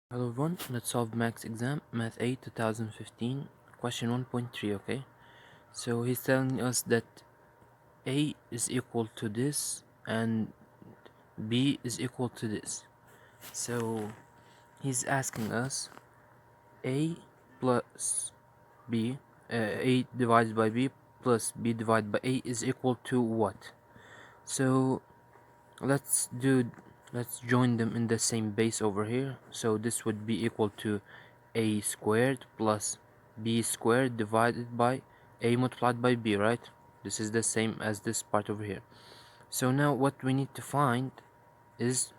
Hello everyone, let's solve max exam, Math A 2015, question 1.3, okay? So he's telling us that A is equal to this and B is equal to this. So he's asking us A plus B, A divided by B plus B divided by A is equal to what? So let's join them in the same base over here. So this would be equal to a squared plus b squared divided by a multiplied by b, right? This is the same as this part over here. So now what we need to find is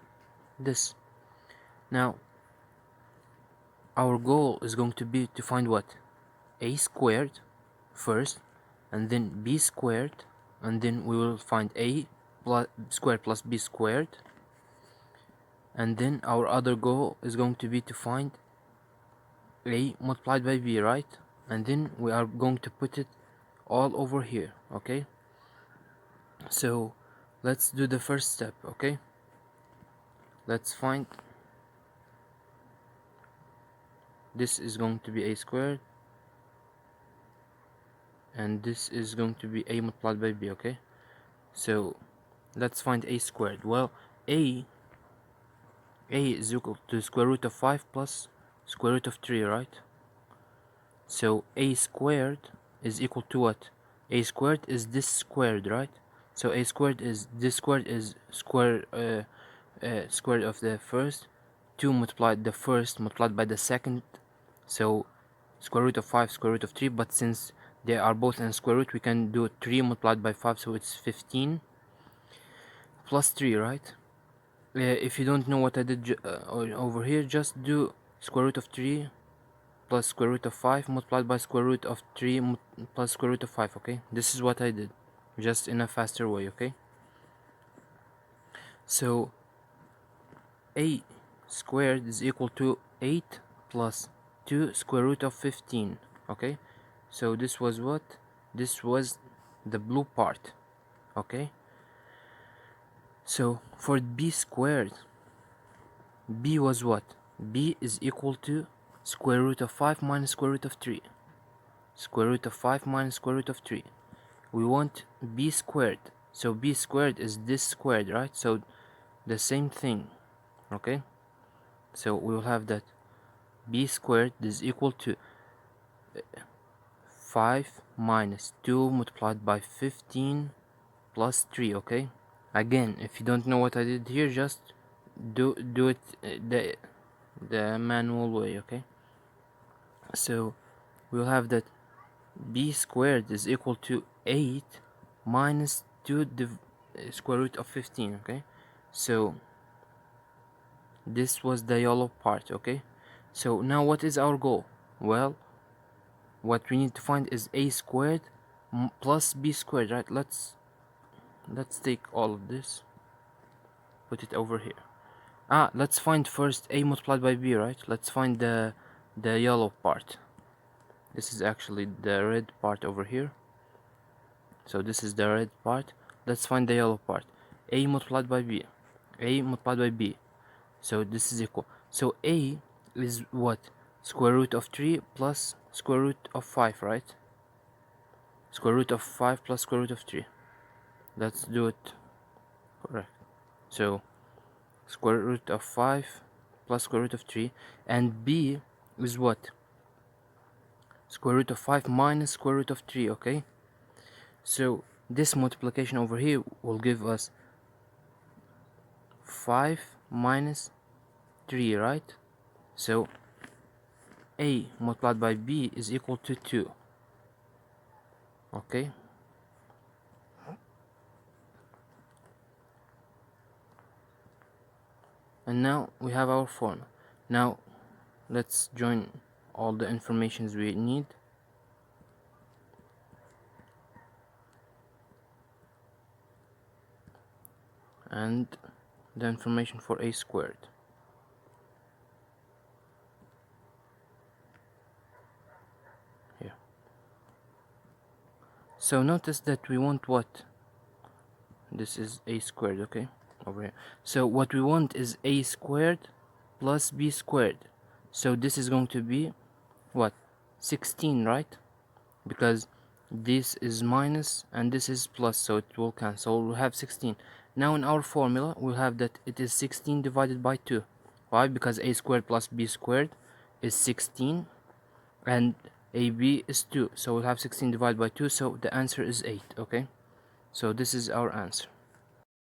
this. Now our goal is going to be to find what? A squared first, and then b squared, and then we will find a squared plus b squared, and then our other goal is going to be to find a multiplied by b, right? And then we are going to put it all over here, okay? So let's do the first step, okay? Let's find, this is going to be a squared, and this is going to be a multiplied by b, okay? So let's find a squared. Well, a is equal to square root of 5 plus square root of 3, right? So a squared is equal to what? A squared is this squared, right? So a squared is, this squared is square of the first, 2 multiplied the first multiplied by the second, so square root of 5 square root of 3, but since they are both in square root we can do 3 multiplied by 5, so it's 15 plus 3, right? If you don't know what I did over here, just do square root of 3 plus square root of 5 multiplied by square root of 3 plus square root of 5, okay? This is what I did, just in a faster way, okay? So a squared is equal to 8 plus 2 square root of 15, okay? So this was what? This was the blue part, okay? So for b squared, b was what? B is equal to square root of 5 minus square root of 3. Square root of 5 minus square root of 3. We want b squared. So b squared is this squared, right? So the same thing, okay? So we will have that b squared is equal to 5 minus 2 multiplied by 15 plus 3, okay? Again, if you don't know what I did here, just do it the manual way, okay? So we'll have that b squared is equal to 8 minus 2 square root of 15, okay? So this was the yellow part, okay? So now what is our goal? Well, what we need to find is a squared plus b squared, right? Let's take all of this, put it over here. Let's find first a multiplied by b, right? Let's find the yellow part. This is actually the red part over here. So this is the red part. Let's find the yellow part. A multiplied by b. A multiplied by b. So this is equal. So a is what? Square root of 3 plus square root of 5, right? Square root of 5 plus square root of 3. Let's do it correct. So square root of 5 plus square root of 3, and b is what? Square root of 5 minus square root of 3, okay? So this multiplication over here will give us 5 minus 3, right? So a multiplied by b is equal to 2, okay? And now we have our formula. Now let's join all the informations we need. And the information for a squared. Here. So notice that we want what? This is a squared, okay? Over here. So what we want is a squared plus b squared. So this is going to be what? 16, right? Because this is minus and this is plus, so it will cancel. We'll have 16. Now in our formula we'll have that it is 16 divided by 2. Why? Because a squared plus b squared is 16 and ab is 2, so we'll have 16 divided by 2, so the answer is 8. Okay, so this is our answer.